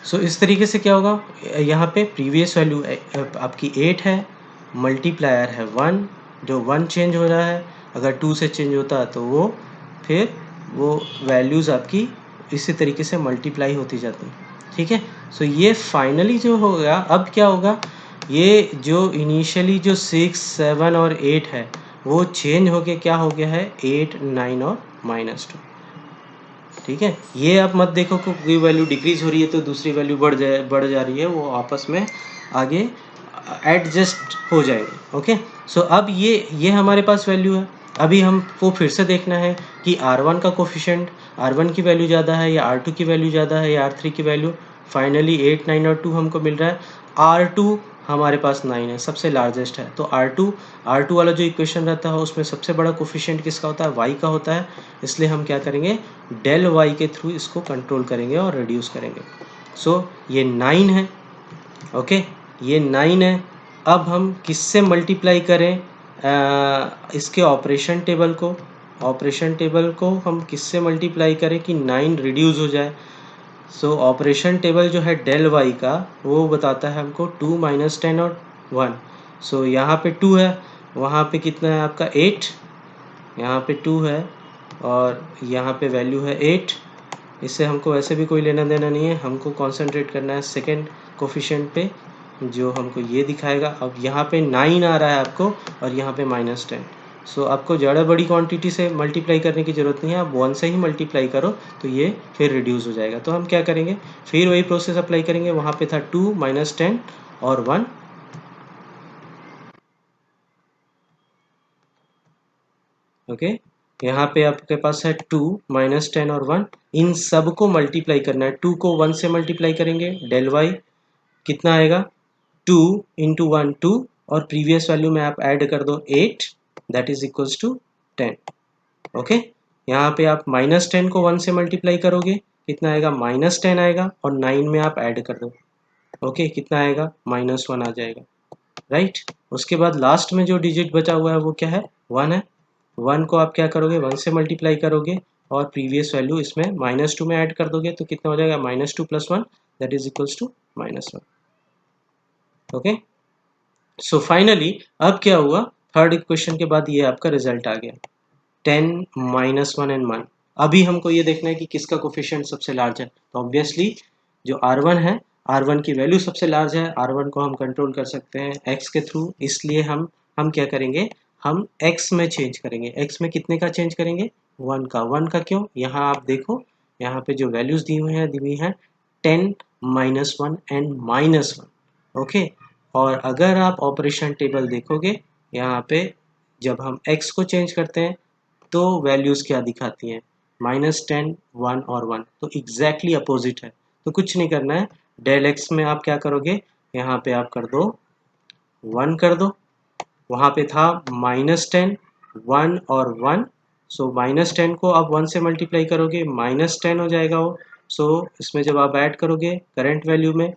सो इस तरीके से क्या होगा, यहाँ पे प्रीवियस वैल्यू आपकी 8 है, मल्टीप्लायर है 1, जो 1 चेंज हो रहा है, अगर 2 से चेंज होता है तो वो फिर वो वैल्यूज़ आपकी इसी तरीके से मल्टीप्लाई होती जाती हैं, ठीक है। सो ये फाइनली जो होगा, अब क्या होगा, ये जो इनिशियली जो 6, 7 और 8 है वो चेंज होके क्या हो गया है 8, 9 और -2, ठीक है। ये आप मत देखो कि कोई वैल्यू डिक्रीज हो रही है तो दूसरी वैल्यू बढ़ जा रही है, वो आपस में आगे एडजस्ट हो जाएंगे, ओके। सो अब ये हमारे पास वैल्यू है। अभी हमको फिर से देखना है कि R1 का कोफिशिएंट, R1 की वैल्यू ज़्यादा है या R2 की वैल्यू ज़्यादा है या R3 की वैल्यू। फाइनली 8, 9 और 2 हमको मिल रहा है। R2 हमारे पास 9 है, सबसे लार्जेस्ट है, तो R2 वाला जो इक्वेशन रहता है उसमें सबसे बड़ा कोफिशिएंट किसका होता है, y का होता है। इसलिए हम क्या करेंगे, डेल y के थ्रू इसको कंट्रोल करेंगे और रिड्यूस करेंगे। सो ये 9 है, ओके, ये 9 है। अब हम किससे मल्टीप्लाई करें, इसके ऑपरेशन टेबल को हम किससे मल्टीप्लाई करें कि 9 रिड्यूस हो जाए। सो ऑपरेशन टेबल जो है डेल वाई का वो बताता है हमको 2 - 10 और 1। सो यहाँ पे 2 है, वहाँ पे कितना है आपका 8, यहाँ पे 2 है और यहाँ पे वैल्यू है 8। इससे हमको वैसे भी कोई लेना देना नहीं है, हमको कंसंट्रेट करना है सेकंड कोफिशिएंट पे जो हमको ये दिखाएगा। अब यहाँ पे 9 आ रहा है आपको और यहाँ पे -10। सो आपको ज़्यादा बड़ी क्वांटिटी से मल्टीप्लाई करने की ज़रूरत नहीं है, आप 1 से ही मल्टीप्लाई करो तो ये फिर रिड्यूस हो जाएगा। तो हम क्या करेंगे, फिर वही प्रोसेस अप्लाई करेंगे। वहाँ पे था 2 - 10 और 1, ओके। यहाँ पे आपके पास है 2 - 10 और 1, इन सब को मल्टीप्लाई करना है। 2 को 1 से मल्टीप्लाई करेंगे, डेल वाई कितना आएगा 2 इंटू 1 2 और प्रीवियस वैल्यू में आप ऐड कर दो 8, that is equals to 10, okay. यहाँ पे आप -10 को 1 से मल्टीप्लाई करोगे, कितना आएगा -10 आएगा और 9 में आप ऐड कर दो, ओके, कितना आएगा -1 आ जाएगा, राइट। उसके बाद लास्ट में जो डिजिट बचा हुआ है वो क्या है 1 है। 1 को आप क्या करोगे 1 से मल्टीप्लाई करोगे और प्रीवियस वैल्यू इसमें -2 में ऐड कर दोगे तो कितना हो जाएगा -2 + 1 that is equals to -1, okay. So finally अब क्या हुआ, थर्ड इक्वेशन के बाद ये आपका रिजल्ट आ गया 10 -1 एंड 1। अभी हमको ये देखना है कि किसका कोफिशिएंट सबसे लार्ज है। तो ऑब्वियसली जो R1 है, R1 की वैल्यू सबसे लार्ज है, R1 को हम कंट्रोल कर सकते हैं x के थ्रू। इसलिए हम क्या करेंगे, हम x में चेंज करेंगे। x में कितने का चेंज करेंगे 1 का। 1 का क्यों, यहाँ आप देखो, यहाँ पे जो वैल्यूज दी हुई हैं 10 -1 एंड -1, ओके। और अगर आप ऑपरेशन टेबल देखोगे यहाँ पे जब हम x को चेंज करते हैं तो वैल्यूज़ क्या दिखाती हैं -10, 1 और 1, तो एग्जैक्टली अपोजिट है। तो कुछ नहीं करना है, डेल x में आप क्या करोगे, यहाँ पे आप कर दो 1 कर दो, वहाँ पे था -10, 1 और 1, सो -10 को आप 1 से मल्टीप्लाई करोगे -10 हो जाएगा वो। सो इसमें जब आप ऐड करोगे करंट वैल्यू में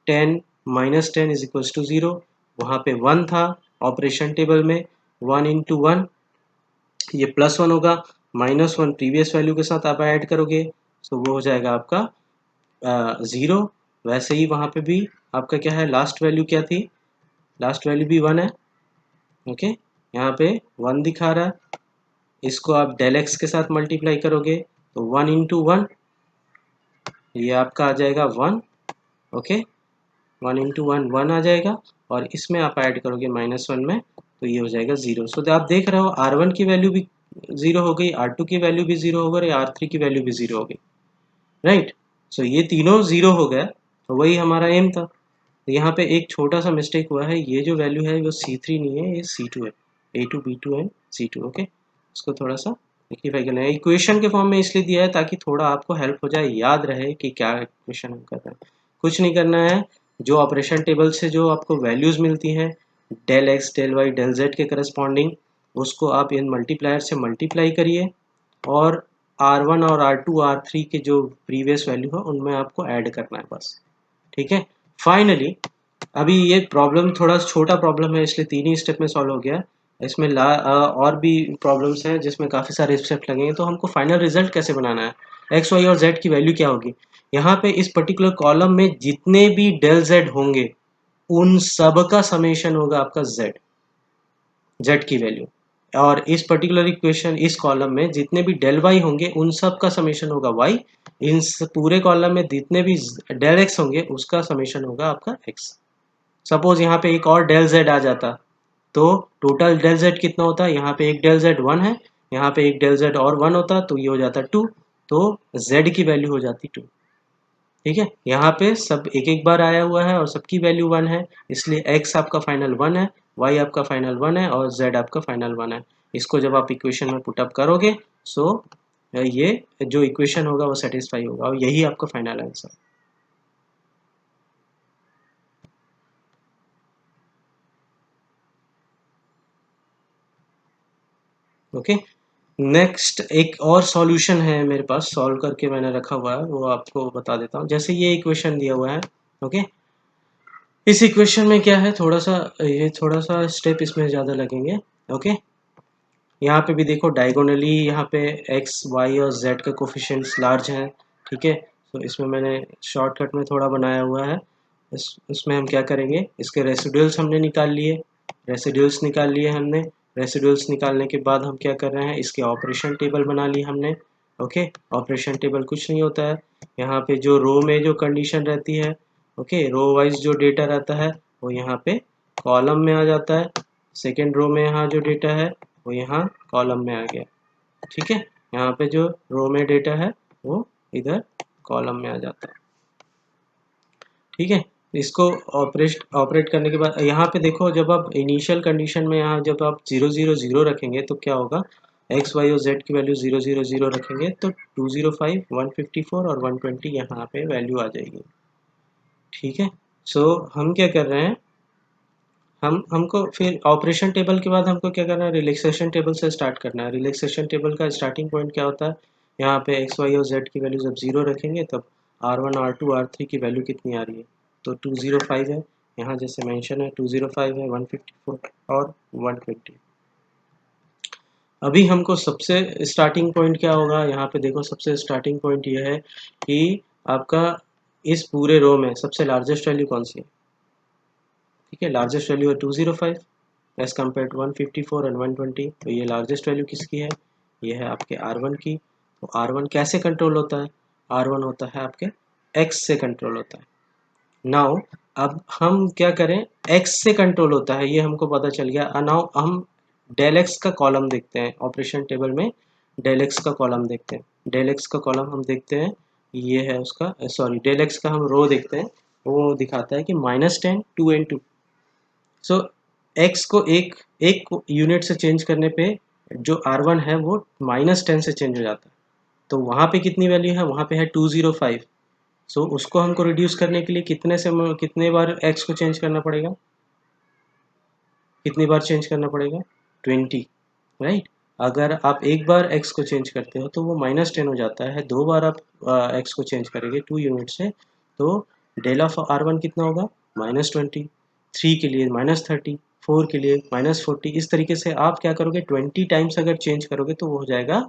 10 -10 इज इक्वल्स टू 0, वहाँ पे 1 था ऑपरेशन टेबल में, 1 इंटू 1 ये +1 होगा, -1 प्रीवियस वैल्यू के साथ आप ऐड करोगे तो वो हो जाएगा आपका 0। वैसे ही वहाँ पे भी आपका क्या है, लास्ट वैल्यू क्या थी, लास्ट वैल्यू भी 1 है, ओके। यहाँ पे 1 दिखा रहा है, इसको आप डेल एक्स के साथ मल्टीप्लाई करोगे तो 1 इंटू 1 ये आपका आ जाएगा 1, ओके। 1 इंटू 1 1 आ जाएगा और इसमें आप ऐड करोगे -1 में तो ये हो जाएगा 0। सो आप देख रहे हो R1 की वैल्यू भी 0 हो गई, R2 की वैल्यू भी 0 हो गई और R3 की वैल्यू भी 0 हो गई, राइट। सो ये तीनों 0 हो गया, तो वही हमारा एम था। तो यहाँ पे एक छोटा सा मिस्टेक हुआ है, ये जो वैल्यू है वो C3 नहीं है, ये C2 है, A2 B2 and C2, okay. उसको थोड़ा सा रेक्टिफाई करना है, इक्वेशन के फॉर्म में इसलिए दिया है ताकि थोड़ा आपको हेल्प हो जाए, याद रहे कि क्या इक्वेशन हम कर रहे हैं। कुछ नहीं करना है, जो ऑपरेशन टेबल से जो आपको वैल्यूज़ मिलती हैं del X del Y del Z के करस्पॉन्डिंग, उसको आप इन मल्टीप्लायर से मल्टीप्लाई करिए और R1 और R2 R3 के जो प्रीवियस वैल्यू है उनमें आपको ऐड करना है बस, ठीक है। फाइनली अभी ये प्रॉब्लम थोड़ा छोटा प्रॉब्लम है इसलिए 3 ही स्टेप में सॉल्व हो गया। इसमें और भी प्रॉब्लम्स हैं जिसमें काफ़ी सारे स्टेप लगेंगे। तो हमको फाइनल रिजल्ट कैसे बनाना है, एक्स वाई और जेड की वैल्यू क्या होगी, यहाँ पे इस पर्टिकुलर कॉलम में जितने भी डेल जेड होंगे उन सब का समेशन होगा आपका जेड की वैल्यू। और इस पर्टिकुलर इक्वेशन इस कॉलम में जितने भी डेल वाई होंगे उन सब का समेशन होगा वाई। इन पूरे कॉलम में जितने भी डेल एक्स होंगे उसका समेशन होगा आपका एक्स। सपोज यहाँ पे एक और डेल जेड आ जाता तो टोटल डेल जेड कितना होता, यहाँ पे एक डेल जेड 1 है, यहाँ पे एक डेल जेड और 1 होता तो ये हो जाता 2, तो जेड की वैल्यू हो जाती 2। ठीक है, यहाँ पे सब एक एक बार आया हुआ है और सबकी वैल्यू 1 है, इसलिए x आपका फाइनल 1 है, y आपका फाइनल 1 है और z आपका फाइनल 1 है। इसको जब आप इक्वेशन में पुटअप करोगे सो ये जो इक्वेशन होगा वो सेटिस्फाई होगा और यही आपका फाइनल आंसर। ओके, नेक्स्ट एक और सॉल्यूशन है मेरे पास, सॉल्व करके मैंने रखा हुआ है, वो आपको बता देता हूँ। जैसे ये इक्वेशन दिया हुआ है, ओके, इस इक्वेशन में क्या है, थोड़ा सा स्टेप इसमें ज़्यादा लगेंगे। ओके, यहाँ पे भी देखो डायगोनली यहाँ पे एक्स वाई और जेड का कोफिशिएंट्स लार्ज हैं। ठीक है, तो इसमें मैंने शॉर्टकट में थोड़ा बनाया हुआ है। इसमें हम क्या करेंगे, इसके रेसिडुअल्स हमने निकाल लिए, रेसिडुअल्स निकाल लिए हमने। रेसिडुअल्स निकालने के बाद हम क्या कर रहे हैं, इसके ऑपरेशन टेबल बना ली हमने। ओके, ऑपरेशन टेबल कुछ नहीं होता है, यहाँ पे जो रो में जो कंडीशन रहती है, ओके, रो वाइज जो डेटा रहता है वो यहाँ पे कॉलम में आ जाता है। सेकेंड रो में यहाँ जो डेटा है वो यहाँ कॉलम में आ गया। ठीक है, यहाँ पे जो रो में डेटा है वो इधर कॉलम में आ जाता है। ठीक है, इसको ऑपरेट करने के बाद यहाँ पे देखो, जब आप इनिशियल कंडीशन में यहाँ जब आप 0 0 0 रखेंगे तो क्या होगा, एक्स वाई और जेड की वैल्यू 0 0 0 रखेंगे तो 205 154 और 120 यहाँ पे वैल्यू आ जाएगी। ठीक है, सो हम क्या कर रहे हैं, हमको फिर ऑपरेशन टेबल के बाद हमको क्या करना है, रिलैक्सेशन टेबल से स्टार्ट करना है। रिलैक्सेशन टेबल का स्टार्टिंग पॉइंट क्या होता है, यहाँ पे एक्स वाई और जेड की वैल्यू जब 0 रखेंगे तब R1 R2 R3 की वैल्यू कितनी आ रही है, तो 205 है, यहाँ जैसे मेंशन है 205 है, 154 और 120। अभी हमको सबसे स्टार्टिंग पॉइंट क्या होगा, यहाँ पे देखो सबसे स्टार्टिंग पॉइंट ये है कि आपका इस पूरे रो में सबसे लार्जेस्ट वैल्यू कौन सी है। ठीक है, लार्जेस्ट वैल्यू है 205 एज कम्पेयर टू 154 एंड 120, तो ये लार्जेस्ट वैल्यू किसकी है, ये है आपके R1 की। तो R1 कैसे कंट्रोल होता है, R1 होता है आपके X से कंट्रोल होता है। नाउ अब हम क्या करें, X से कंट्रोल होता है ये हमको पता चल गया। नाउ हम डेल एक्स का कॉलम देखते हैं, ऑपरेशन टेबल में डेल एक्स का कॉलम देखते हैं। डेल एक्स का कॉलम हम देखते हैं, ये है उसका, सॉरी डेल एक्स का हम रो देखते हैं, वो दिखाता है कि -10 2 and 2। सो एक्स को एक यूनिट से चेंज करने पे जो R1 है वो -10 से चेंज हो जाता है, तो वहाँ पे कितनी वैल्यू है, वहाँ पे है 205। सो उसको हमको रिड्यूस करने के लिए कितने बार एक्स को चेंज करना पड़ेगा, कितनी बार चेंज करना पड़ेगा, 20, राइट। अगर आप एक बार एक्स को चेंज करते हो तो वो -10 हो जाता है, दो बार आप एक्स को चेंज करेंगे 2 यूनिट से तो डेल ऑफ R1 कितना होगा, -20, 3 के लिए -30, 4 के लिए -40। इस तरीके से आप क्या करोगे, 20 टाइम्स अगर चेंज करोगे तो वो हो जाएगा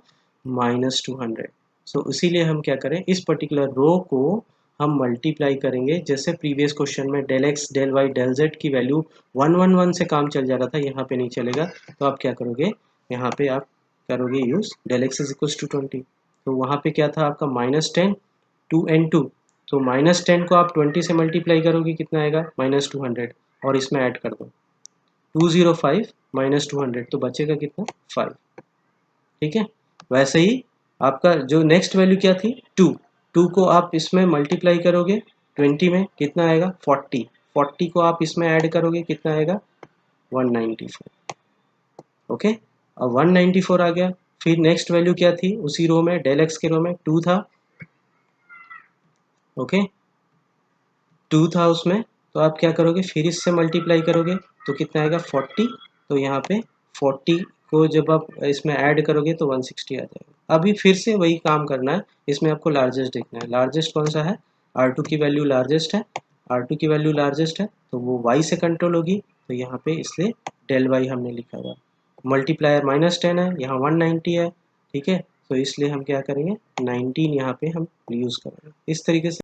-200। सो इसीलिए हम क्या करें, इस पर्टिकुलर रो को हम मल्टीप्लाई करेंगे, जैसे प्रीवियस क्वेश्चन में del X del Y del Z की वैल्यू 111 से काम चल जा रहा था, यहाँ पे नहीं चलेगा। तो आप क्या करोगे, यहाँ पे आप करोगे use del X is equal to 20, तो वहाँ पे क्या था आपका -10 2 and 2, तो -10 को आप 20 से मल्टीप्लाई करोगे कितना आएगा, -200, और इसमें ऐड कर दो 205 -200 तो बचेगा कितना, 5। ठीक है, वैसे ही आपका जो नेक्स्ट वैल्यू क्या थी 2, 2 को आप इसमें मल्टीप्लाई करोगे 20 में कितना आएगा 40, 40 को आप इसमें ऐड करोगे कितना आएगा 194। ओके, अब 194 आ गया। फिर नेक्स्ट वैल्यू क्या थी उसी रो में, डेल एक्स के रो में 2 था। ओके, 2 था उसमें, तो आप क्या करोगे, फिर इससे मल्टीप्लाई करोगे तो कितना आएगा 40, तो यहाँ पे 40 को जब आप इसमें ऐड करोगे तो 160 आ जाएगा। अभी फिर से वही काम करना है, इसमें आपको लार्जेस्ट देखना है, लार्जेस्ट कौन सा है, R2 की वैल्यू लार्जेस्ट है, R2 की वैल्यू लार्जेस्ट है तो वो y से कंट्रोल होगी, तो यहाँ पे इसलिए डेल y हमने लिखा हुआ। मल्टीप्लायर -10 है, यहाँ 190 है। ठीक है, तो इसलिए हम क्या करेंगे 19 यहाँ पे हम यूज़ करेंगे। इस तरीके से